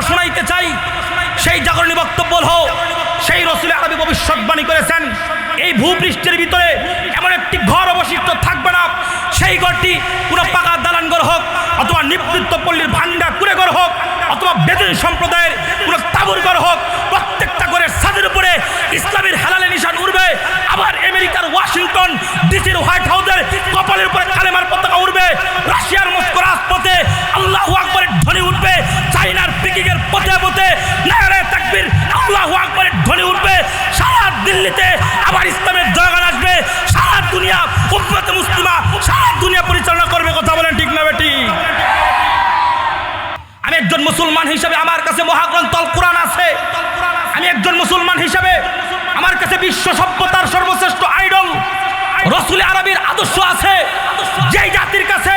শোনাইতে চাই, সেই জাগরণী বক্তব্য হলো সেই রসুল আরবি ভবিষ্যৎবাণী করেছেন এই ভূপৃষ্ঠের ভিতরে এমন একটি ঘর অবশিষ্ট থাকবে না, সেই ঘরটি কোনো পাকা দালান ঘর হোক অথবা নিবৃত্ত পল্লীর ভাঙ্গা কুড়ে ঘর হোক অথবা বেদুইন সম্প্রদায়ের কোনো তাঁবুর ঘর হোক, প্রত্যেকটা ঘরের ছাদের উপরে ইসলামের হেলালে নিশান উড়বে। আবার আমেরিকার ওয়াশিংটন ডিসির হোয়াইট হাউসের কপালের উপরে কালেমার পতাকা উড়বে। রাশিয়ার মস্কো রাজপথে আল্লাহু আকবরের ধ্বনি উঠবে। চাইনার পিকিংয়ের পথে পথে নারে তাকবীর আল্লাহু আকবরের ধ্বনি উঠবে। সারা দিল্লিতে আবার ইসলামের জয়গান আসবে। সারা দুনিয়া উম্মতে মুসলিমা সারা দুনিয়া পরিচালনা করবে। কথা বলেন ঠিক না বেটি? আমি একজন মুসলমান হিসেবে আমার কাছে মহাগ্রন্থ আল কুরআন আছে। আমি একজন মুসলমান হিসেবে আমার কাছে বিশ্ব সভ্যতার সর্বশ্রেষ্ঠ আইডল রসুল আরবির আদর্শ আছে। যেই জাতির কাছে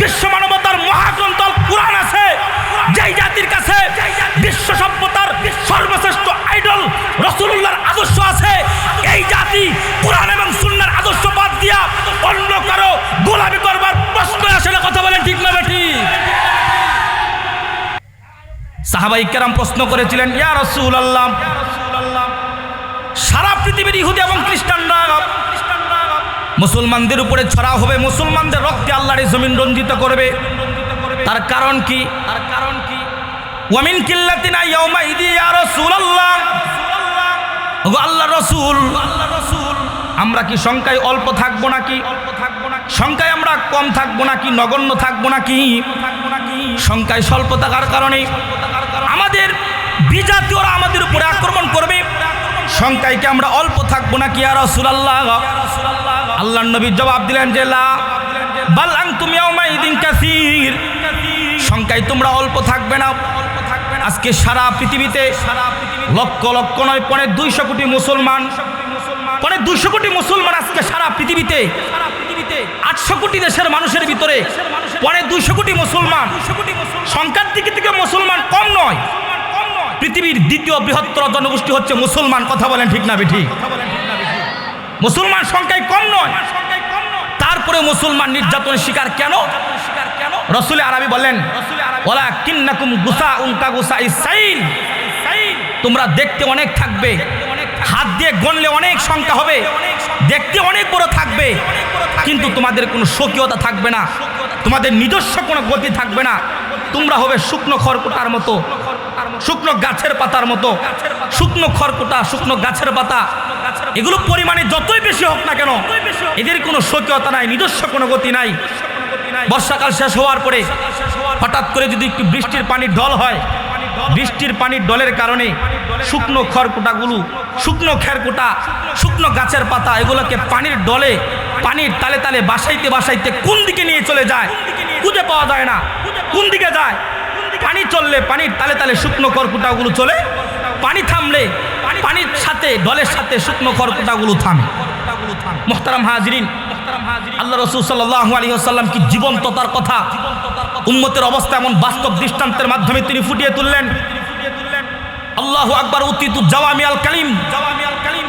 বিশ্ব মানবতার মহাগ্রন্থ আল কুরআন আছে, যেই জাতির কাছে বিশ্ব সভ্যতার সর্বশ্রেষ্ঠ আইডল রাসূলুল্লাহর আদর্শ আছে, এই জাতি কুরআন এবং সুন্নাহর আদর্শ বাদ দিয়া অন্য কারো গোলামি করবার প্রশ্ন আসে না। কথা বলেন ঠিক না বেটি? সাহাবায়ে কেরাম প্রশ্ন করেছিলেন, ইয়া রাসূলুল্লাহ, সারা পৃথিবীর ইহুদি এবং খ্রিস্টানরা মুসলমানদের উপরে ছড়াও হবে, মুসলমানদের রক্তে আল্লাহর জমিন রঞ্জিত করবে, তার কারণ কি? ওয়ামিন কিল্লাতিনা ইয়াউমাইদি ইয়া রাসূলুল্লাহ, ওগো আল্লাহর রাসূল, আমরা কি সংখ্যায় অল্প থাকবো নাকি? সংখ্যায় আমরা কম থাকবো নাকি? নগণ্য থাকবো নাকি? সংখ্যায় স্বল্প থাকার কারণে আমাদের বিজাতীয়রা আমাদের উপরে আক্রমণ করবে। সংখ্যায় কি আমরা অল্প থাকবো নাকি ইয়া রাসূলুল্লাহ? আল্লাহর নবী জবাব দিলেন যে লা বাল আনতুম ইয়াউমাইদিন কাসীর, সংখ্যায় তোমরা অল্প থাকবে না। আজকে সারা পৃথিবীতে লক্ষ লক্ষ নয় 250 কোটি মুসলমান, 250 কোটি মুসলমান আজকে সারা পৃথিবীতে 800 কোটি দেশের মানুষের ভিতরে 250 কোটি মুসলমান। সংখ্যার দিক থেকে মুসলমান কম নয়। পৃথিবীর দ্বিতীয় বৃহত্তর জনগোষ্ঠী হচ্ছে মুসলমান। কথা বলেন ঠিক না বেঠি? মুসলমান সংখ্যায় কম নয়, তারপরে মুসলমান নির্যাতনের শিকার কেন? রাসূল আরবি বলেন, ওয়ালাকিন্নাকুম গুসাউন কাগুসাইস সাইল, তোমরা দেখতে অনেক থাকবে, হাত দিয়ে গণলে অনেক সংখ্যা হবে, দেখতে অনেক বড় থাকবে, কিন্তু তোমাদের কোনো স্বকীয়তা থাকবে না, তোমাদের নিজস্ব কোনো গতি থাকবে না। তোমরা হবে শুকনো খড়কুটার মতো, শুকনো গাছের পাতার মতো। শুকনো খড়কুটা, শুকনো গাছের পাতা, এগুলো পরিমাণে যতই বেশি হোক না কেন এদের কোনো স্বকীয়তা নাই, নিজস্ব কোনো গতি নাই। বর্ষাকাল শেষ হওয়ার পরে হঠাৎ করে যদি একটু বৃষ্টির পানির ঢল হয়, বৃষ্টির পানির ঢলের কারণে শুকনো খড়কুটাগুলো, শুকনো খেরকুটা, শুকনো গাছের পাতা এগুলোকে পানির ডলে, পানির তালে তালে বাসাইতে বাসাইতে কোন দিকে নিয়ে চলে যায় খুঁজে পাওয়া যায় না। কোন দিকে যায়? পানি চললে পানির তালে তালে শুকনো খড়কুটাগুলো চলে, পানি থামলে পানির সাথে ডলের সাথে শুকনো খড়কুটাগুলো থামে। মুহতারাম হাজিরিন, আল্লাহ রাসূল সাল্লাল্লাহু আলাইহি ওয়াসাল্লাম কি জীবন্ততার কথা উম্মতের অবস্থা এমন বাস্তব দৃষ্টান্তের মাধ্যমে তিনি ফুটিয়ে তুললেন। আল্লাহু আকবার, উতিতু জাওয়ামিআল কালিম,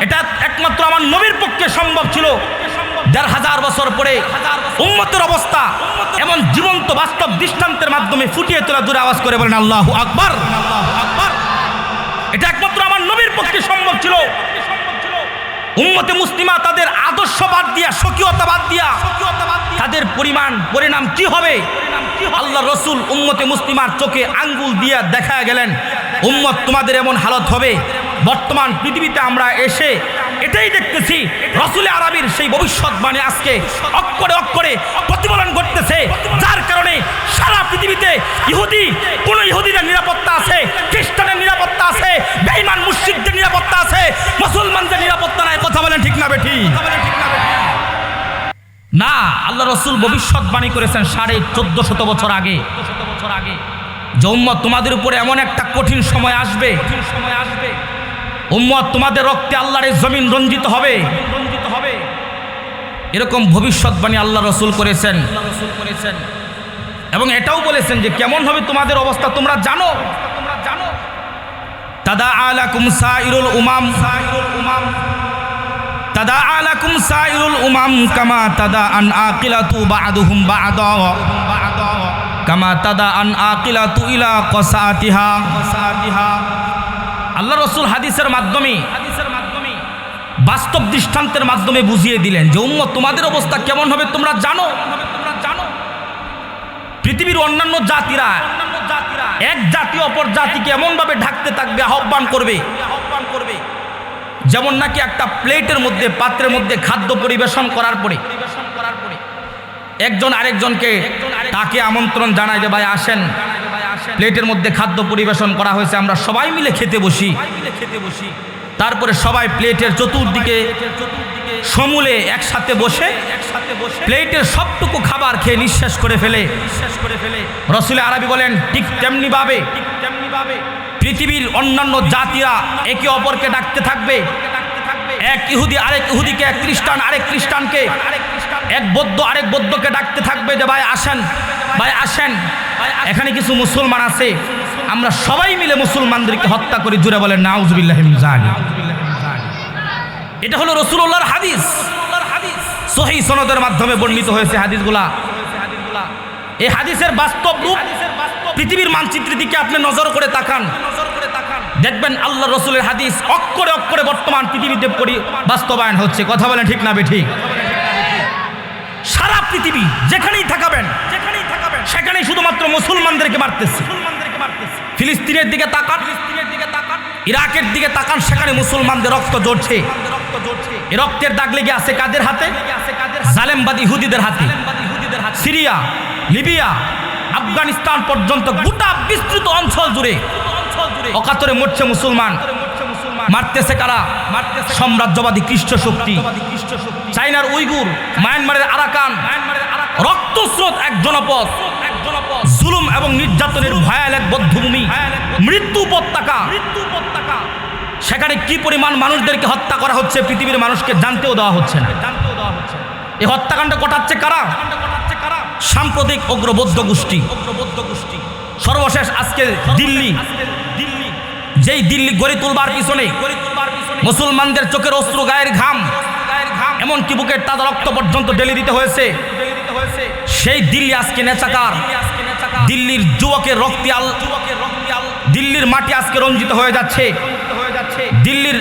এটা একমাত্র আমার নবীর পক্ষে সম্ভব ছিল। ১৫০০ বছর পরে উম্মতের অবস্থা এমন জীবন্ত বাস্তব দৃষ্টান্তের মাধ্যমে ফুটিয়ে তোলা, দূরে আওয়াজ করে বলেন আল্লাহু আকবার। এটা একমাত্র আমার নবীর পক্ষে সম্ভব ছিল। উম্মতে মুসলিমা তাদের আদর্শ বাদ দিয়া, স্বকীয়তা বাদ দিয়া তাদের পরিণাম কি হবে? আল্লাহ রসুল উম্মতে মুসলিমার চোখে আঙ্গুল দিয়া দেখা গেলেন, উম্মত তোমাদের এমন হালত হবে। বর্তমান পৃথিবীতে আমরা এসে এটাই দেখতেছি, রসুল আরবির সেই ভবিষ্যৎবাণী আজকে অক্ষরে অক্ষরে প্রতিফলন ঘটতেছে, যার কারণে সারা পৃথিবীতে কোন ইহুদিদের নিরাপত্তা আছে, খ্রিস্টানের নিরাপত্তা আছে, বেঈমান মুশরিকদের নিরাপত্তা আছে, মুসলমানদের নিরাপত্তা নাই। কথা বলেন ঠিক না বেঠি? না, আল্লাহ রসুল ভবিষ্যৎবাণী করেছেন 1450 বছর আগে যে উম্মত তোমাদের উপরে এমন একটা কঠিন সময় আসবে, উম্মত তোমাদের রক্তে আল্লাহর জমিন রঞ্জিত হবে। এরকম ভবিষ্যৎবাণী আল্লাহ রসুল করেছেন এবং এটাও বলেছেন যে কেমন হবে তোমাদের অবস্থা তোমরা জানো। তাদা আলাকুম সাইরুল উমাম, তাদা আলাকুম সাইরুল উমাম কামা তাদা আন আকিলাতু বা'দুহুম বা'দা। কামা তাদা আন আকিলাতু ইলা কসাতিহা। আল্লাহ রাসূল হাদিসের মাধ্যমে বাস্তব দৃষ্টান্তের মাধ্যমে বুঝিয়ে দিলেন যে উম্মত তোমাদের অবস্থা কেমন হবে তোমরা জানো। পৃথিবীর অন্যান্য জাতিরা এক জাতি অপর জাতিকে এমনভাবে ঢাকতে থাকবে, আহ্বান করবে যেমন নাকি একটা প্লেটের মধ্যে পাত্রের মধ্যে খাদ্য পরিবেশন করার পরে একজন আরেকজনকে তাকে আমন্ত্রণ জানায় যে ভাই আসেন, প্লেটের মধ্যে খাদ্য পরিবেশন করা হয়েছে, আমরা সবাই মিলে খেতে বসি। তারপরে সবাই প্লেটের চতুর্দিকে সমূলে একসাথে বসে প্লেটের সবটুকু খাবার খেয়ে নিঃশেষ করে ফেলে। রাসূল আরবি বলেন ঠিক তেমনি ভাবে পৃথিবীর অন্যান্য জাতিরা একে অপরকে ডাকতে থাকবে। এক ইহুদি আরেক ইহুদিকে, এক খ্রিস্টান আরেক খ্রিস্টানকে, এক বৌদ্ধ আরেক বৌদ্ধকে ডাকতে থাকবে যে ভাই আসেন, ভাই আসেন, এখানে কিছু মুসলমান আছে, আমরা সবাই মিলে মুসলমানদেরকে হত্যা করি। জুড়ে বলেন নাউজুবিল্লাহি মিন যালিক। এটা হলো রাসূলুল্লাহর হাদিস, সহিহ সনদের মাধ্যমে বর্ণিত হয়েছে হাদিসগুলা। এই হাদিসের বাস্তব রূপ পৃথিবীর মানচিত্রের দিকে আপনি নজর করে তাকান, দেখবেন আল্লাহ রাসূলের হাদিস অক্ষরে অক্ষরে বর্তমান পৃথিবীতে বাস্তবায়ন হচ্ছে। কথা বলেন ঠিক না বেঠিক? সারা পৃথিবী যেখানেই থাকাবেন সেখানেই শুধুমাত্র মুসলমানদেরকে মারতেছে। ফিলিস্তিনের দিকে তাকান, ইরাকের দিকে তাকান, সেখানে মুসলমানদের রক্ত ঝরছে। এই রক্তের দাগ লেগে আছে কাদের হাতে? জালেমবাদী ইহুদিদের হাতে। সিরিয়া, লিবিয়া, আফগানিস্তান পর্যন্ত গোটা বিস্তৃত অঞ্চল জুড়ে অকাতরে মরছে মুসলমান। মারতেছে কারা? সাম্রাজ্যবাদী খ্রিস্ট শক্তি। চায়নার উইগুর, মায়ানমারের আরাকান, রক্তস্রোত এক জনপদ, জুলুম এবং নির্যাতনের ভয়াল এক বদ্ধভূমি, মৃত্যু উপত্যকা। সেখানে কি পরিমাণ মানুষদেরকে হত্যা করা হচ্ছে পৃথিবীর মানুষকে জানতেও দেওয়া হচ্ছে না। এই হত্যাকাণ্ড ঘটাচ্ছে কারা? সাম্প্রতিক অগ্রবৌদ্ধ গোষ্ঠী। সর্বশেষ আজকে দিল্লি, যেই দিল্লি গড়ে তুলবার পিছনে মুসলমানদের চোখের অশ্রু, গায়ের ঘাম, এমনকি বুকের তাজা রক্ত পর্যন্ত ঢেলে দিতে হয়েছে, সেই দিল্লি আজকে নেচাকার। দিল্লির যুবকের রক্তিয়াল, দিল্লির মাটি আজকে রঞ্জিত হয়ে যাচ্ছে। দিল্লির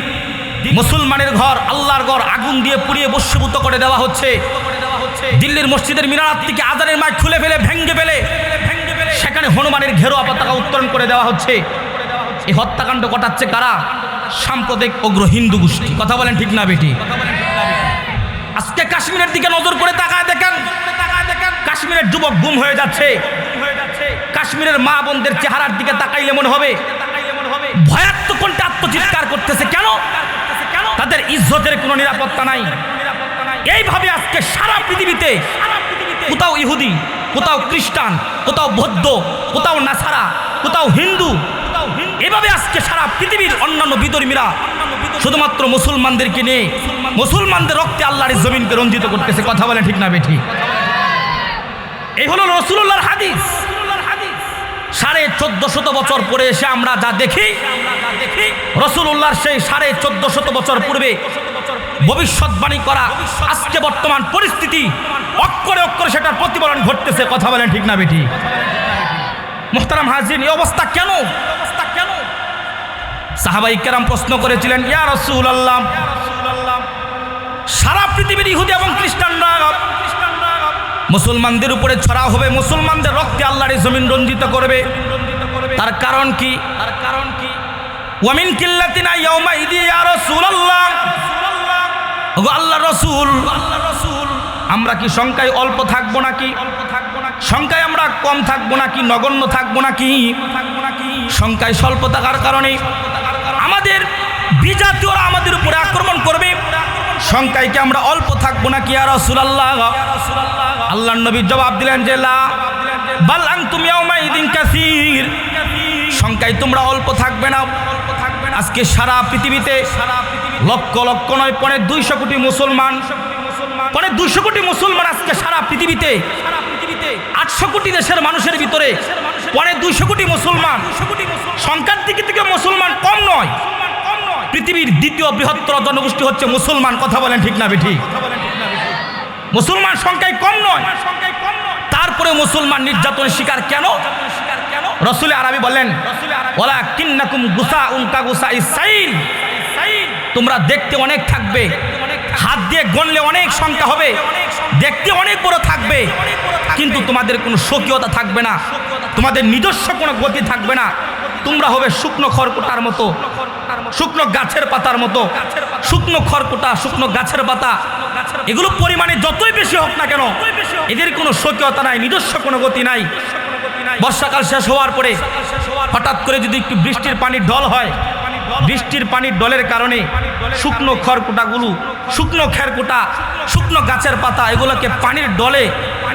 মুসলমানের ঘর, আল্লাহর ঘর আগুন দিয়ে পুড়িয়ে ভস্মীভূত করে দেওয়া হচ্ছে। দিল্লির মসজিদের মিনার থেকে আজানের মাইক খুলে ফেলে ভেঙ্গে ফেলে সেখানে হনুমানের ঘেরোয়া পতাকা উত্তোলন করে দেওয়া হচ্ছে। এই হত্যাকাণ্ড ঘটাচ্ছে কারা? সাম্প্রদায়িক অগ্র হিন্দু গোষ্ঠী। কথা বলেন ঠিক না বেটি? আজকে কাশ্মীরের দিকে নজর করে তাকায় দেখেন, কাশ্মীরের যুবক গুম হয়ে যাচ্ছে। কাশ্মীরের মা বোনদের চেহারার দিকে তাকাইলে মনে হবে ভয়াত্ম কণ্ঠে আত্মচিৎকার করতেছে। কেন? তাদের ইজ্জতের কোনো নিরাপত্তা নাই। এইভাবে আজকে সারা পৃথিবীতে কোথাও ইহুদি, কোথাও খ্রিস্টান, কোথাও বৌদ্ধ, কোথাও নাসারা, কোথাও হিন্দু, এভাবে আজকে সারা পৃথিবীর অন্যান্য বিধর্মীরা শুধুমাত্র মুসলমানদেরকে নিয়ে মুসলমানদের রক্তে আল্লাহর জমিনকে রঞ্জিত করতেছে। কথা বলে ঠিক না বেঠিক? এই হলো রাসূলুল্লাহর হাদিস। 1450 বছর পরে এসে আমরা যা দেখি, রাসূলুল্লাহর সেই 1450 বছর পূর্বে ভবিষ্যৎবাণী করা আজকে বর্তমান পরিস্থিতি অক্ষরে অক্ষরে সেটার প্রতিফলন ঘটতেছে। কথা বলেন ঠিক না বেটি? মুহতারাম হাজিরিন, এই অবস্থা কেন? সাহাবায়ে কেরাম প্রশ্ন করেছিলেন, ইয়া রাসূলুল্লাহ, সারা পৃথিবীর ইহুদি এবং খ্রিস্টানরা মুসলমানদের উপরে ছড়াও হবে, মুসলমানদের রক্তে আল্লাহর জমিন রঞ্জিত করবে, তার কারণ কি? ওয়ামিন কিল্লাতিনা ইয়াউমা ইদি ইয়া রাসূলুল্লাহ, ওগো আল্লাহর রাসূল, আমরা কি সংখ্যায় অল্প থাকবো নাকি? সংখ্যায় আমরা কম থাকবো নাকি? নগণ্য থাকবো নাকি? সংখ্যায় স্বল্প থাকার কারণে আমাদের বিজাতীয়রা আমাদের উপরে আক্রমণ করবে। সংখ্যায় কি আমরা অল্প থাকবো নাকি ইয়া রাসূলুল্লাহ? আল্লাহর নবী জবাব দিলেন যে লা বাল আনতুম ইয়াউমা ইদিন কাসীর, সংখ্যায় তোমরা অল্প থাকবে না। আজকে সারা পৃথিবীতে লক্ষ লক্ষ নয় 250 কোটি মুসলমান, 250 কোটি মুসলমান আজকে সারা পৃথিবীতে 800 কোটি দেশের মানুষের ভিতরে 250 কোটি মুসলমান। সংখ্যার দিক থেকে মুসলমান কম নয়। পৃথিবীর দ্বিতীয় বৃহত্তর জনগোষ্ঠী হচ্ছে মুসলমান। কথা বলেন ঠিক না বেঠিক? মুসলমান সংখ্যায় কম নয়। তারপরে মুসলমান নির্যাতনের শিকার কেন? রাসূল আরবি বলেন ওয়ালাকিন্নাকুম গুসাউন কাগুসাইস সাইল, তোমরা দেখতে অনেক থাকবে, হাত দিয়ে গণলে অনেক সংখ্যা হবে, দেখতে অনেক বড় থাকবে, কিন্তু তোমাদের কোনো স্বকীয়তা থাকবে না, তোমাদের নিজস্ব কোনো গতি থাকবে না। তোমরা হবে শুকনো খড়কুটার মতো, শুকনো গাছের পাতার মতো। শুকনো খড়কুটা, শুকনো গাছের পাতা, এগুলো পরিমাণে যতই বেশি হোক না কেন, এদের কোনো স্বকীয়তা নাই, নিজস্ব কোনো গতি নাই। বর্ষাকাল শেষ হওয়ার পরে হঠাৎ করে যদি একটু বৃষ্টির পানির ঢল হয়, বৃষ্টির পানির ডলের কারণে শুকনো খড়কুটাগুলো, শুকনো খেরকুটা, শুকনো গাছের পাতা, এগুলোকে পানির ডলে,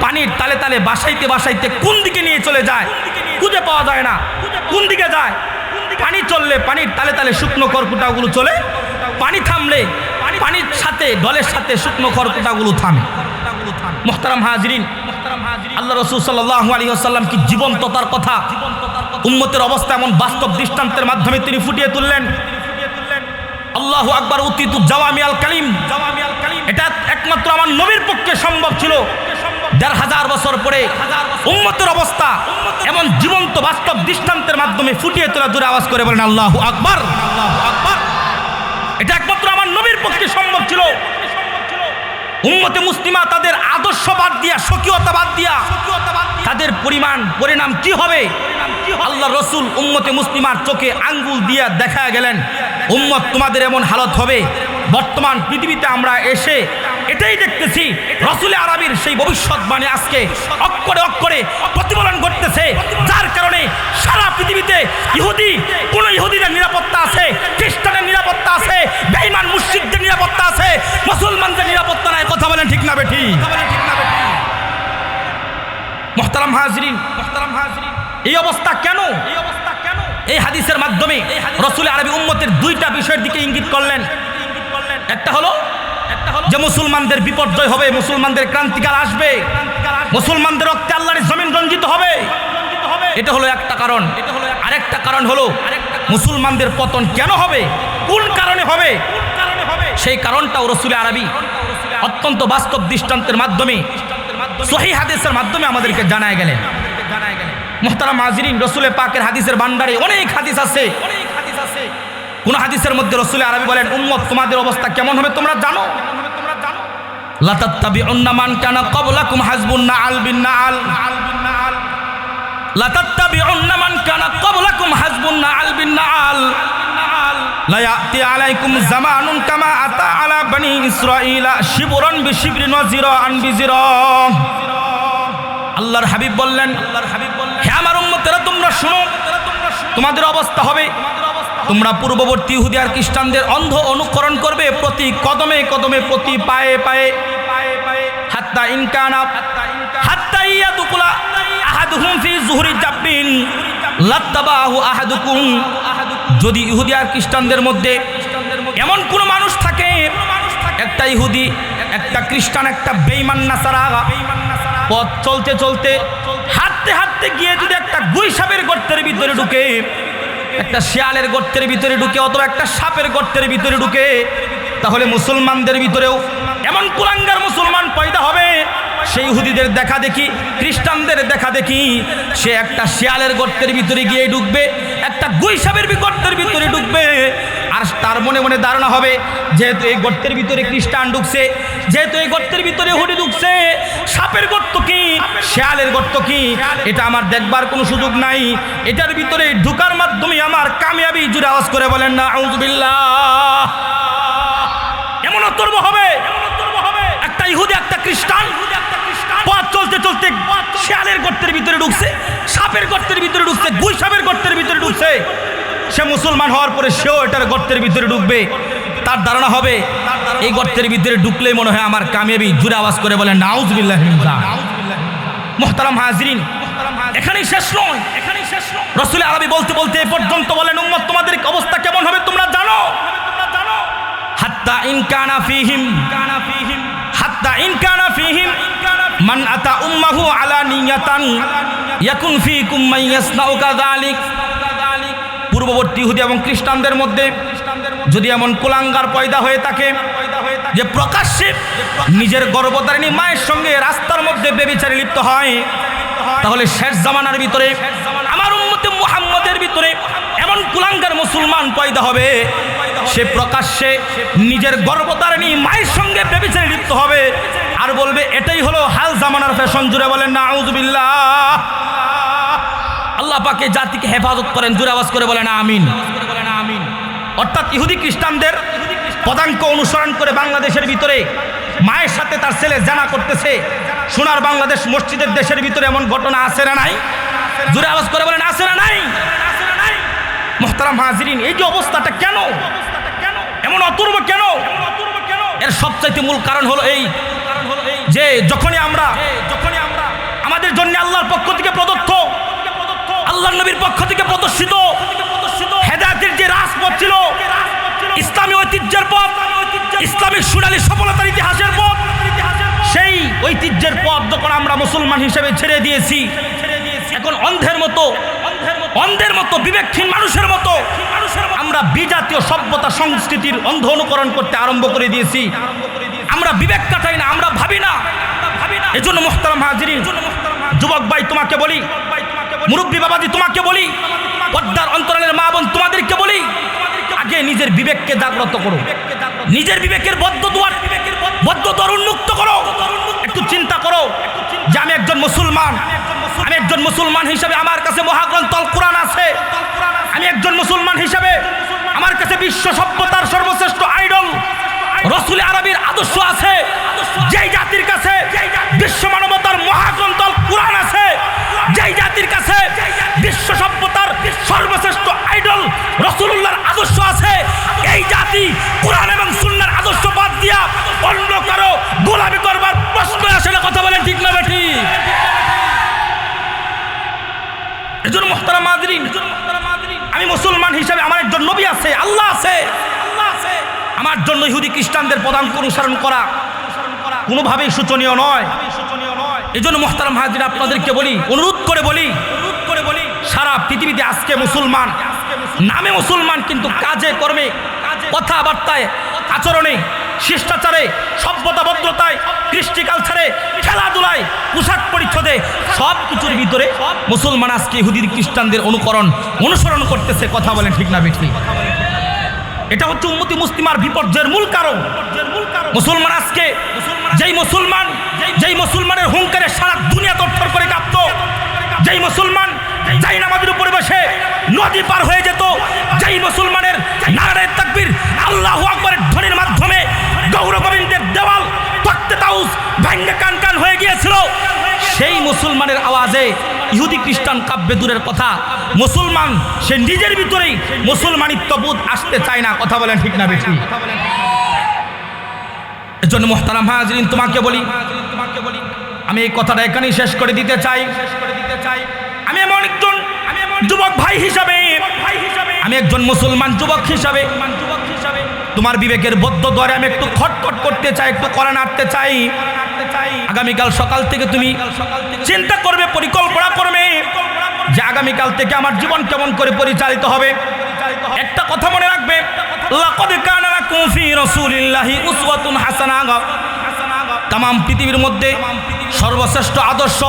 পানির তালে তালে বাসাইতে বাসাইতে কোন দিকে নিয়ে চলে যায় খুঁজে পাওয়া যায় না। কোন দিকে যায়? পানি চললে পানির তালে তালে শুকনো খড়কুটাগুলো চলে, পানি থামলে পানির সাথে ডলের সাথে শুকনো খড়কুটাগুলো থামে। মুহতারাম হাজরিন, আল্লাহ রাসূল সাল্লাল্লাহু আলাইহি ওয়াসাল্লাম কি জীবন্ততার কথা উম্মতের অবস্থা এমন বাস্তব দৃষ্টান্তের মাধ্যমে তিনি ফুটিয়ে তুললেন। আল্লাহু আকবার, উতিতু জাওয়ামিআল কালিম, এটা একমাত্র আমার নবীর পক্ষে সম্ভব ছিল। ১৫০০ বছর পরে উম্মতের অবস্থা এমন জীবন্ত বাস্তব দৃষ্টান্তের মাধ্যমে ফুটিয়ে তোলা, দূরে আওয়াজ করে বলেন আল্লাহু আকবার। এটা একমাত্র আমার নবীর পক্ষে সম্ভব ছিল। উম্মতে মুসলিমা তাদের আদর্শ বাদ দিয়া, স্বকীয়তা বাদ দিয়া, তাদের পরিণাম কি হবে? আল্লাহ রসুল উম্মতে মুসলিমার চোখে আঙ্গুল দিয়া দেখা গেলেন, উম্মত তোমাদের এমন হালত হবে। বর্তমান পৃথিবীতে আমরা এসে এটাই দেখতেছি, রাসূল আরবির সেই ভবিষ্যৎবাণী আজকে অক্ষরে অক্ষরে প্রতিফলন ঘটতেছে, যার কারণে সারা পৃথিবীতে কোন ইহুদিদের নিরাপত্তা আছে, খ্রিস্টানের নিরাপত্তা আছে, বেঈমান মুশরিকদের নিরাপত্তা আছে, মুসলমানদের নিরাপত্তা নাই। কথা বলেন ঠিক না বেঠি? মুহতারাম হাজরিন, এই অবস্থা কেন? এই হাদিসের মাধ্যমে রাসূল আরবি উম্মতের দুইটা বিষয়ের দিকে ইঙ্গিত করলেন। একটা হলো যে মুসলমানদের বিপর্যয় হবে, মুসলমানদের ক্রান্তিকাল আসবে, মুসলমানদের রক্তে আল্লাহর জমিন রঞ্জিত হবে, এটা হলো একটা কারণ। আরেকটা কারণ হলো মুসলমানদের পতন কেন হবে, কোন কারণে হবে, সেই কারণটাও রাসূল আরবি অত্যন্ত বাস্তব দৃষ্টান্তের মাধ্যমে, সহিহ হাদিসের মাধ্যমে আমাদেরকে জানায় গেলেন। মুহতারাম হাজরিন, রাসূল পাকের হাদিসের ভান্ডারে অনেক হাদিস আছে। কোন হাদিসের মধ্যে রাসূল আরবি বলেন, উম্মত তোমাদের অবস্থা কেমন হবে তোমরা জানো? লা তাত্তাবিউন্না মান কানা ক্বাবলাকুম হাসবুন নাআল বিন নাআল, লা তাত্তাবিউন্না মান কানা ক্বাবলাকুম হাসবুন নাআল বিন নাআল, লা ইয়াতি আলাইকুম জামানুন কামা আতা আলা বনি ইসরাঈলা শিবরান বিশিবরিন ওয়া জিরাআন বিজিরা। আল্লাহর হাবিব বললেন, হে আমার উম্মতেরা তোমরা শুনো, তোমাদের অবস্থা হবে তোমরা পূর্ববর্তী ইহুদি আর খ্রিস্টানদের অন্ধ অনুকরণ করবে, প্রতি কদমে কদমে, প্রতি পায়ে পায়ে, হাত্তা ইনকানা হাত্তা ইয়াদুকুলা আহাদুহুম ফি যুহরি জাব্বিন লাত্তাবাহু আহাদুকুম। যদি ইহুদি আর খ্রিস্টানদের মধ্যে এমন কোন মানুষ থাকে, একটা ইহুদি, একটা খ্রিস্টান, একটা বেঈমান নাসারা, পথ চলতে চলতে হাঁটতে হাঁটতে গিয়ে যদি একটা গুই সাপের গর্তের ভিতরে ঢুকে, একটা শিয়ালের গর্তের ভিতরে ঢুকে, অথবা একটা সাপের গর্তের ভিতরে ঢুকে, তাহলে মুসলমানদের ভিতরেও এমন কুলাঙ্গার মুসলমান পয়দা হবে, সেই ইহুদিদের দেখা দেখি, খ্রিস্টানদের দেখা দেখি, সে একটা শিয়ালের গর্তের ভিতরে গিয়ে ঢুকবে, একটা গুই সাপের গর্তের ভিতরে ঢুকবে। আর তার মনে মনে ধারণা হবে, যেহেতু এই গর্তের ভিতরে খ্রিস্টান ঢুকছে, যেহেতু এই গর্তের ভিতরে ইহুদি ঢুকছে, সাপের গর্ত কি, শিয়ালের গর্ত কি, এটা আমার দেখবার কোনো সুযোগ নাই, এটার ভিতরে ঢুকার মাধ্যমে আমার কামিয়াবি। জুড়ে আওয়াজ করে বলেন না আউযুবিল্লাহ। এমন অতর্ব হবে, একটা ইহুদি একটা খ্রিস্টান পথ চলতে চলতে শিয়ালের গর্তের ভিতরে ঢুকছে, সাপের গর্তের ভিতরে ঢুকছে, গুই সাপের গর্তের ভিতরে ঢুকছে। সে মুসলমান হওয়ার পরে সেও এটার গর্তের ভিতরে ঢুকবে, তার ধারণা হবে এই গর্তের ভিতরে ঢুকলেই মনে হয় আমার কামিয়াবি। জুড়ে আওয়াজ করে বলেন নাউযুবিল্লাহ। মুহতারাম হাজরিন, এখানেই শেষ নয়, রাসূল আরবি বলতে বলতে এ পর্যন্ত বলেন, উম্মত তোমাদের অবস্থা কেমন হবে তোমরা জানো? হাত্তা ইন কানা ফীহিম, হাত্তা ইন কানা ফীহিম মান আতা উম্মাহু আলা নিয়াতান ইয়াকুন ফীকুম মান ইয়াসনাউ কাযালিক। পূর্ববর্তী ইহুদি এবং খ্রিস্টানদের মধ্যে যদি এমন কুলাঙ্গার পয়দা হয়ে থাকে যে প্রকাশ্যে নিজের গর্ভধারিণী মায়ের সঙ্গে রাস্তার মধ্যে ব্যভিচারে লিপ্ত হয়, তাহলে শেষ জামানার ভিতরে আমার উম্মতে মুহাম্মদের ভিতরে এমন কুলাঙ্গার মুসলমান পয়দা হবে, সে প্রকাশ্যে নিজের গর্ভধারিণী মায়ের সঙ্গে ব্যভিচারে লিপ্ত হবে আর বলবে এটাই হলো হাল জামানার ফ্যাশন। জুড়ে বলেন না আউযুবিল্লাহ। আল্লাহ পাকে জাতিকে হেফাজত করেন, জোরে আওয়াজ করে বলেন আমিন। অর্থাৎ ইহুদি খ্রিস্টানদের পদাঙ্ক অনুসরণ করে বাংলাদেশের ভিতরে মায়ের সাথে তার ছেলে জানা করতেছে। সোনার বাংলাদেশ মসজিদের দেশের ভিতরে এমন ঘটনা আছে না নাই? জোরে আওয়াজ করে বলেন আছে না নাই? মুহতারাম হাজিরিন, এই যে অবস্থাটা কেন এমন অতুর্ব কেন? এর সবচাইতে মূল কারণ হলো এই যে যখনই আমরা আমাদের জন্য আল্লাহর পক্ষ থেকে প্রদত্ত, আল্লাহর নবীর পক্ষ থেকে প্রদর্শিত হেদায়েতের যে রাজপথ ছিল, ইসলামী ঐতিহ্যের পথ, ইসলামিক সোনালী সফলতার ইতিহাসের পথ, সেই ঐতিহ্যের পথ যখন আমরা মুসলমান হিসেবে ছেড়ে দিয়েছি, এখন অন্ধের মতো বিবেকহীন মানুষের মতো আমরা বিজাতীয় সভ্যতা সংস্কৃতির অন্ধ অনুকরণ করতে আরম্ভ করে দিয়েছি। আমরা বিবেক কাটাই না, আমরা ভাবি না। এজন্য মুহতারাম হাজিরিন, যুবক ভাই তোমাকে বলি, মুরব্বী বাবাজি তোমাকে বলি, পর্দার অন্তরালের মা বোন তোমাদেরকে বলি, আগে নিজের বিবেককে জাগ্রত করো, নিজের বিবেকের বদ্ধ দ্বার উন্মুক্ত করো। একটু চিন্তা করো যে আমি একজন মুসলমান হিসেবে আমার কাছে মহাগ্রন্থ আল কোরআন আছে, আমি একজন মুসলমান হিসেবে আমার কাছে বিশ্ব সভ্যতার সর্বশ্রেষ্ঠ আইডল রাসূল আরবীর আদর্শ আছে, যেই জাতির কাছে বিশ্ব মানবতার মহাগ্রন্থ আল কোরআন আছে, যেই জাতির কাছে বিশ্ব সভ্যতার সর্বশ্রেষ্ঠ আইডল রাসূলুল্লাহর আদর্শ আছে, এই জাতি কোরআন এবং সুন্নাহর আদর্শ বাদ দিয়া অন্য কারো গোলামি করবার প্রশ্ন আসে না। কথা বলেন ঠিক না বেঠি? এজন্য মুহতারাম হাজিরিন, আমি মুসলমান হিসেবে আমার একজন নবী আছে, আল্লাহ আছে। আমার জন্য ইহুদি খ্রিস্টানদের পদাঙ্ক অনুসরণ করা কোনোভাবেই শোচনীয় নয়। এজন্য মুহতারাম হাজির আপনাদেরকে বলি, অনুরোধ করে বলি, সারা পৃথিবীতে আজকে মুসলমান, নামে মুসলমান কিন্তু কাজে কর্মে কথাবার্তায় আচরণে শিষ্টাচারে সভ্যতা ভদ্রতায় কৃষ্টি কালচারে খেলাধুলায় পোশাক পরিচ্ছদে সব কিছুর ভিতরে মুসলমান আজকে ইহুদি খ্রিস্টানদের অনুসরণ করতেছে। কথা বলেন ঠিক না বেঠি? এটা হচ্ছে উম্মতি মুসলিমার বিপর্যয়ের মূল কারণ। মুসলমান আজকে যেই মুসলমানের হুঙ্কারে সারা দুনিয়া তরতর করে কাঁপত, যেই মুসলমান যাই নামাজের পরিবেশে নদী পার হয়ে যেত, যেই মুসলমানের নারায়ে তাকবীর আল্লাহু আকবারের ধ্বনির মাধ্যমে গৌর গোবিন্দের দেওয়াল তক্তে তাউস ভেঙ্গে কান হয়ে গিয়েছিল, সেই মুসলমানের আওয়াজে ইহুদি খ্রিস্টান কাব্যে দূরের কথা, মুসলমান সে নিজের ভিতরেই মুসলমানিত্ববোধ আসতে চায় না। কথা বলেন ঠিক না বেশি? এজন্য মুহতারাম হাজিরিন তোমাকে বলি, আমি এই কথাটা এখানেই শেষ করে দিতে চাই। আমি এমন একজন যুবক ভাই হিসাবে, আমি একজন মুসলমান যুবক হিসাবে তোমার বিবেকের বদ্ধ দ্বারে আমি একটু খটখট করতে চাই, একটু কড়া নাড়তে চাই। আগামীকাল সকাল থেকে তুমি চিন্তা করবে, পরিকল্পনা করবে যে আগামীকাল থেকে আমার জীবন কেমন করে পরিচালিত হবে। একটা কথা মনে রাখবে, লাকাদ কানা লাকুম ফি রাসূলিল্লাহি উসওয়াতুন হাসানাহ। তামাম পৃথিবীর মধ্যে সর্বশ্রেষ্ঠ আদর্শ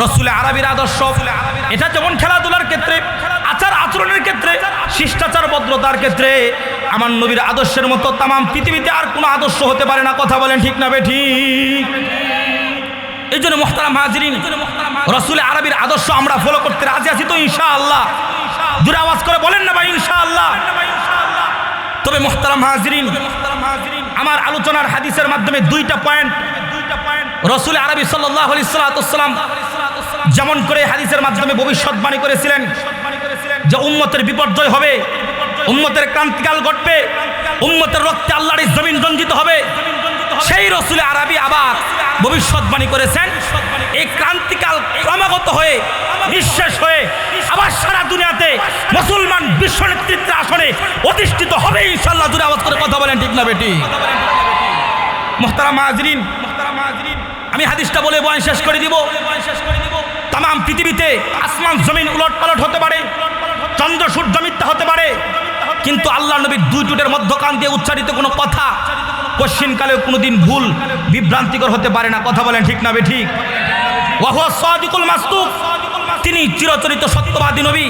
রাসূল আরবীর আদর্শ। এটা যেমন খেলাধুলার ক্ষেত্রে, আচার আচরণের ক্ষেত্রে, শিষ্টাচার ভদ্রতার ক্ষেত্রে আমার নবীর আদর্শের মতো তামাম পৃথিবীতে আর কোনো আদর্শ হতে পারে না। কথা বলেন ঠিক না বেঠিক? এই জন্য মুহতারাম হাজিরিন, রাসূল আরবীর আদর্শ আমরা ফলো করতে রাজি আছি তো ইনশাআল্লাহ? জোরে আওয়াজ করে বলেন না ভাই ইনশাআল্লাহ? তবে মুহতারাম হাজিরিন, আমার আলোচনার হাদিসের মাধ্যমে দুইটা পয়েন্ট রাসূল আরবী সাল্লাল্লাহু আলাইহি ওয়াসাল্লাম যেমন করে হাদিসের মাধ্যমে ভবিষ্যৎবাণী করেছিলেন যে উম্মতের বিপর্যয় হবে, উম্মতের ক্রান্তিকাল ঘটবে, উম্মতের রক্তে আল্লাহর জমিন রঞ্জিত হবে, সেই রাসূল আরবী আবার ভবিষ্যৎবাণী করেছেন এই ক্রান্তিকাল ক্রমাগত হয়ে নিঃশেষ হয়ে আবার সারা দুনিয়াতে মুসলমান বিশ্ব নেতৃত্বের আসনে অধিষ্ঠিত হবে ইনশাআল্লাহ। জোরে আওয়াজ করে কথা বলেন ঠিক না বেটি? মুহতারাম হাজিরিন, আমি হাদিসটা বলে বয়ান শেষ করে দিব। তামাম পৃথিবীতে আসমান জমিন উলট পালট হতে পারে, চন্দ্র সূর্য মিথ্যা হতে পারে, কিন্তু আল্লাহ নবীর দুই টুটের মধ্যকান দিয়ে উচ্চারিত কোনো কথা কোশ্চিনকালে কোনোদিন ভুল বিভ্রান্তিকর হতে পারে না। কথা বলেন ঠিক না বেঠিক? ওয়া হুয়া সাদিকুল মাসদুক, তিনি চিরচরিত সত্যবাদী নবী।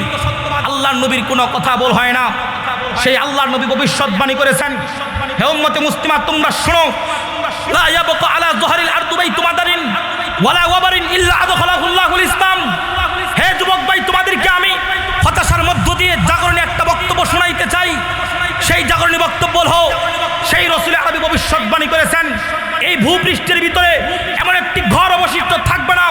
আল্লাহর নবীর কোনো কথা বল হয় না। সেই আল্লাহর নবী ভবিষ্যৎবাণী করেছেন, হে উম্মতে মুসলিমা তোমরা শোনো, লা ইয়াবকা আলা যুহরিল আরদি বাইতুম মাদারিন ওয়ালা ওয়াবারিন ইল্লা আদখালাহুল্লাহুল ইসলাম। হে যুবক ভাই, তোমাদেরকে আমি হতাশার মধ্য দিয়ে জাগরণী একটা বক্তব্য শোনাইতে চাই। সেই জাগরণী বক্তব্য হলো, সেই রাসূল আরবী ভবিষ্যৎবাণী করেছেন এই ভূপৃষ্ঠের ভিতরে এমন একটি ঘর অবশিষ্ট থাকবে না,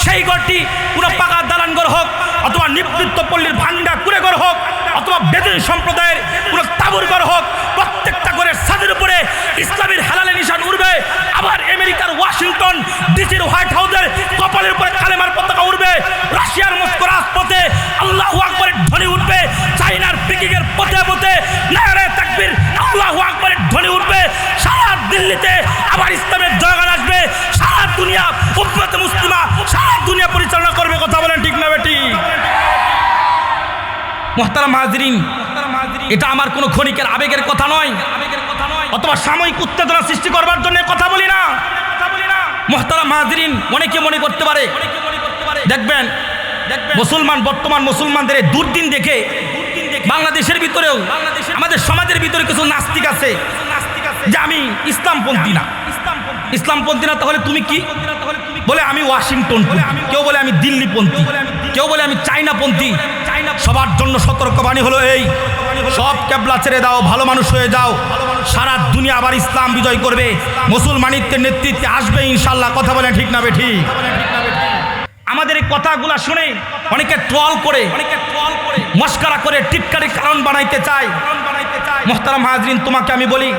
সেই ঘরটি পুরো পাকা দালান ঘর হোক, অথবা নিবৃত্ত পল্লীর ভাঙ্গা কুড়ে ঘর হোক, অথবা বেদুইন সম্প্রদায়ের পুরো তাঁবুর ঘর হোক, প্রত্যেকটা ঘরের ছাদের উপরে ইসলামের হালালে নিশান উড়বে। আবার আমেরিকার ওয়াশিংটন ডিসির হোয়াইট হাউসের কপালের উপরে কালেমার পতাকা উড়বে। রাশিয়ার মস্কো রাজপথে আল্লাহু আকবারের ধ্বনি উঠবে। চাইনার পিকিংয়ের পথে পথে নারে তাকবীর আল্লাহু আকবারের ধ্বনি উঠবে। সারা দিল্লিতে আবার ইসলামের জয়গান আসবে। সারা দুনিয়া উম্মতে মুসলিমা সারা দুনিয়া পরিচালনা করবে। কথা বলেন ঠিক না বেটি? মুহতারাম হাজিরিন, এটা আমার কোনো ক্ষণিকের আবেগের কথা নয়, অথবা সাময়িক উত্তেজনা সৃষ্টি করবার জন্য কথা বলি না। মুহতারাম হাজিরিন, অনেকে মনে করতে পারে, দেখবেন মুসলমান, বর্তমান মুসলমানদের দুর্দিন দেখে বাংলাদেশের ভিতরেও আমাদের সমাজের ভিতরে কিছু নাস্তিক আছে যে আমি ইসলামপন্থী না। ইসলামপন্থী না তাহলে তুমি কি? বলে আমি ওয়াশিংটন পন্থী, কেউ বলে আমি দিল্লিপন্থী, কেউ বলে আমি চাইনাপন্থী। সবার জন্য সতর্কবাণী হলো এই, সব ক্যাবলা ছেড়ে দাও, ভালো মানুষ হয়ে যাও। সারা দুনিয়া আবার ইসলাম বিজয় করবে, মুসলমানিত্বের নেতৃত্বে আসবে ইনশাল্লাহ। কথা বলেন ঠিক না বেঠিক? আমাদের এই কথাগুলো শুনে অনেকে ট্রল করে, মস্করা করে, টিটকারির কারণ বানাইতে চায়। মুহতারাম হাজরিন, তোমাকে আমি বলি,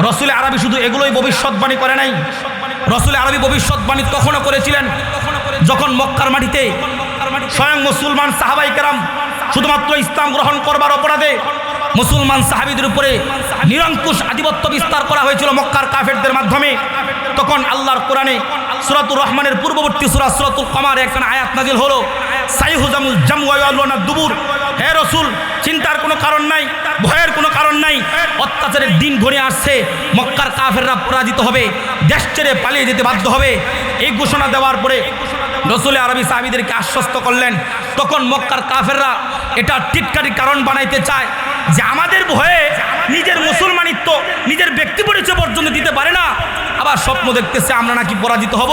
রাসূল আরবী শুধু এগুলোই ভবিষ্যৎবাণী করে নাই। রাসূল আরবী ভবিষ্যৎবাণী তখনও করেছিলেন যখন মক্কার মাটিতে স্বয়ং মুসলমান সাহাবায়ে কেরাম শুধুমাত্র ইসলাম গ্রহণ করবার অপরাধে মুসলমান সাহাবীদের উপরে নিরঙ্কুশ আধিপত্য বিস্তার করা হয়েছিল মক্কার কাফেরদের মাধ্যমে। তখন আল্লাহর কোরআনে সূরাতুর রহমানের পূর্ববর্তী সূরা সূরাতুল কমারে একটা আয়াত নাজিল হলো, সাইহুজামুল জামউ ওয়া ইয়ালুনা দুবুর। হে রাসূল, চিন্তার কোনো কারণ নাই, ভয়ের কোনো কারণ নাই। অত্যাচারের দিন ঘনিয়ে আসছে, মক্কার কাফেররা পরাজিত হবে, দেশ ছেড়ে পালিয়ে যেতে বাধ্য হবে। এই ঘোষণা দেওয়ার পরে রাসূল আরবী সাহাবীদেরকে আশ্বস্ত করলেন। তখন মক্কার কাফেররা এটা টিটকারির কারণ বানাইতে চায় যে আমাদের ভয়ে নিজের মুসলমানিত্ব, নিজের ব্যক্তি পরিচয় পর্যন্ত দিতে পারে না, আবার স্বপ্ন দেখতেছে আমরা নাকি পরাজিত হব।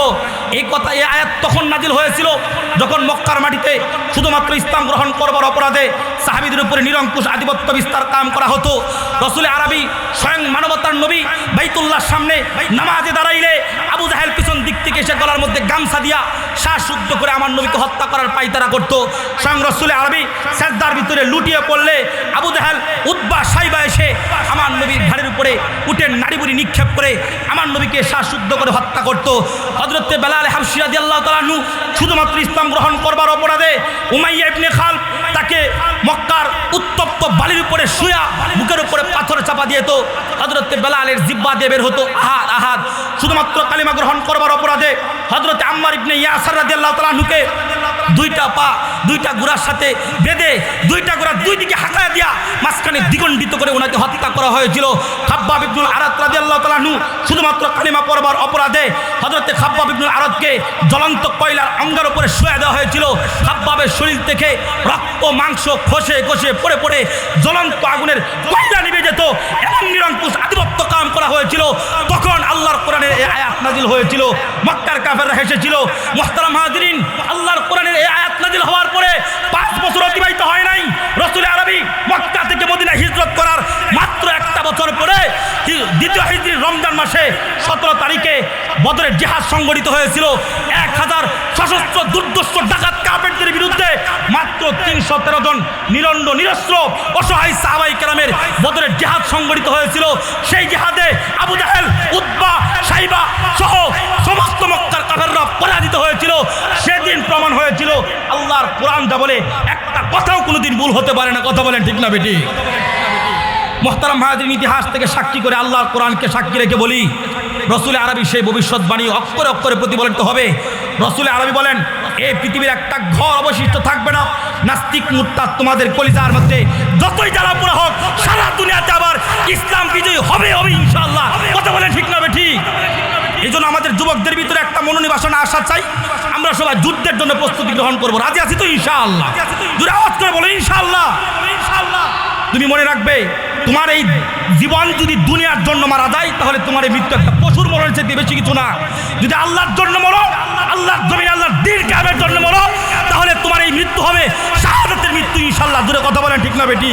এই কথা, এই আয়াত তখন নাজিল হয়েছিল যখন মক্কার মাটিতে শুধুমাত্র ইসলাম গ্রহণ করবার অপরাধে সাহাবীদের উপরে নিরঙ্কুশ আধিপত্য বিস্তার কাম করা হতো। রাসূল আরবী স্বয়ং মানবতার নবী বাইতুল্লাহর সামনে নামাজে দাঁড়াইলে আবু জাহেল পিছন দিক থেকে এসে গলার মধ্যে গামছা দিয়া শ্বাসরুদ্ধ করে আমার নবীকে হত্যা করার পায়তারা করত। স্বয়ং রাসূল আরবী সেজদার ভিতরে লুটিয়ে পড়লে আবু জাহেল, উতবা, সাইবা এসে আমার নবীর ঘাড়ের উপরে উটের নাড়িবুড়ি নিক্ষেপ করে আমার নবীকে শ্বাসরুদ্ধ করে হত্যা করত। হযরত বেলাল হাবশী রাদিয়াল্লাহু তাআলা আনহু শুধুমাত্র ইসলাম গ্রহণ করবার অপরাধে উমাইয়া ইবনে খালফ তাকে মক্কার উত্তপ্ত বালির উপরে শুয়া বুকের উপরে পাথর চাপা দিয়েত। হযরত বেলালের জিহ্বা দিয়ে বের হতো আহাদ আহাদ। শুধুমাত্র কালিমা গ্রহণ করবার অপরাধে হযরত আম্মার ইবনে ইয়াসির রাদিয়াল্লাহু তাআলা আনহুকে দুইটা পা দুইটা গোড়ার সাথে বেঁধে দুইটা গোড়া দুই দিকে হাঁকায় দিয়া মাঝখানে দ্বিগণ্ডিত করে ওনাকে হত্যা করা হয়েছিল। খাব্বাব ইবনুল আরাদ রাদিয়াল্লাহু তাআলা আনহু শুধুমাত্র কালিমা পড়বার অপরাধে হযরত খাব্বাব ইবনুল আরাদকে জ্বলন্ত কয়লার অঙ্গার উপরে শুয়ে দেওয়া হয়েছিল। খাব্বাবের শরীর থেকে রক্ত মাংস খসে খসে পড়ে পড়ে জ্বলন্ত আগুনের কয়লা নিভে যেত। এমন নিরঙ্কুশ আধিপত্য কাম করা হয়েছিল। তখন আল্লাহর কোরআনের এই আয়াত নাজিল হয়েছিল, মক্কার কাফেররা হেসেছিল। মুহতারাম হাজিরিন, আল্লাহর কোরআনের এই আয়াত নাজিল হওয়ার পরে 5 বছর অতিবাহিত হয় নাই। রাসূল আরবী মক্কা থেকে মদিনা হিজরত করার মাত্র একটা বছর পরে দ্বিতীয় হিজরির রমজান মাসে 17 তারিখে বদরের জিহাদ সংগঠিত হয়েছিল। 1000 সশস্ত্র দুর্ধর্ষ ডাকাত কাফেরদের বিরুদ্ধে মাত্র 313 জন নিরন্ড নিরস্ত্র অসহায় সাহাবায়ে কেরামের বদরের জিহাদ সংগঠিত হয়েছিল। সেই জিহাদে আবু জাহেল, উতবা, সাইবা সহ সমস্ত মক্কার কাফেররা পরাজিত হয়েছিল। সেদিন প্রমাণ হয়েছিল আল্লাহর কোরআন যা বলে একটা কথাও কোনোদিন ভুল হতে পারে না। কথা বলেন ঠিক না বেটি? মুহতারাম হাজিরিন, ইতিহাস থেকে সাক্ষী করে আল্লাহর কোরআনকে সাক্ষী রেখে বলি, রসুল আরবি সেই ভবিষ্যৎবাণী অক্ষরে অক্ষরে প্রতিফলিত হবে। রসুল আরবি বলেন, এই পৃথিবীর একটা ঘর অবশিষ্ট থাকবে না, নাস্তিক মুরতাদ তোমাদের কলিজার মধ্যে যতই জ্বালা পোড়া হোক, সারা দুনিয়াতে আবার ইসলাম বিজয়ী হবে হবে ইনশাআল্লাহ। কথা বলেন ঠিক না ঠিক? এই জন্য আমাদের যুবকদের ভিতরে একটা মনোনিবেশনা আসা চাই, আমরা সবাই যুদ্ধের জন্য প্রস্তুতি গ্রহণ করবো। রাজি আছি তো ইনশাআল্লাহ? জোরে আওয়াজ করে বলো ইনশাআল্লাহ। তুমি মনে রাখবে, তোমার এই জীবন যদি দুনিয়ার জন্য মারা যায়, তাহলে তোমার এই মৃত্যু একটা পশুর মরণের চেয়ে বেশি কিছু না। যদি আল্লাহর জন্য মরো, আল্লাহর জমিনে আল্লাহর দ্বীন কায়েমের জন্য মরো, তাহলে তোমার এই মৃত্যু হবে শাহাদাতের মৃত্যু ইনশাআল্লাহ। জোরে কথা বলেন ঠিক না বেটি?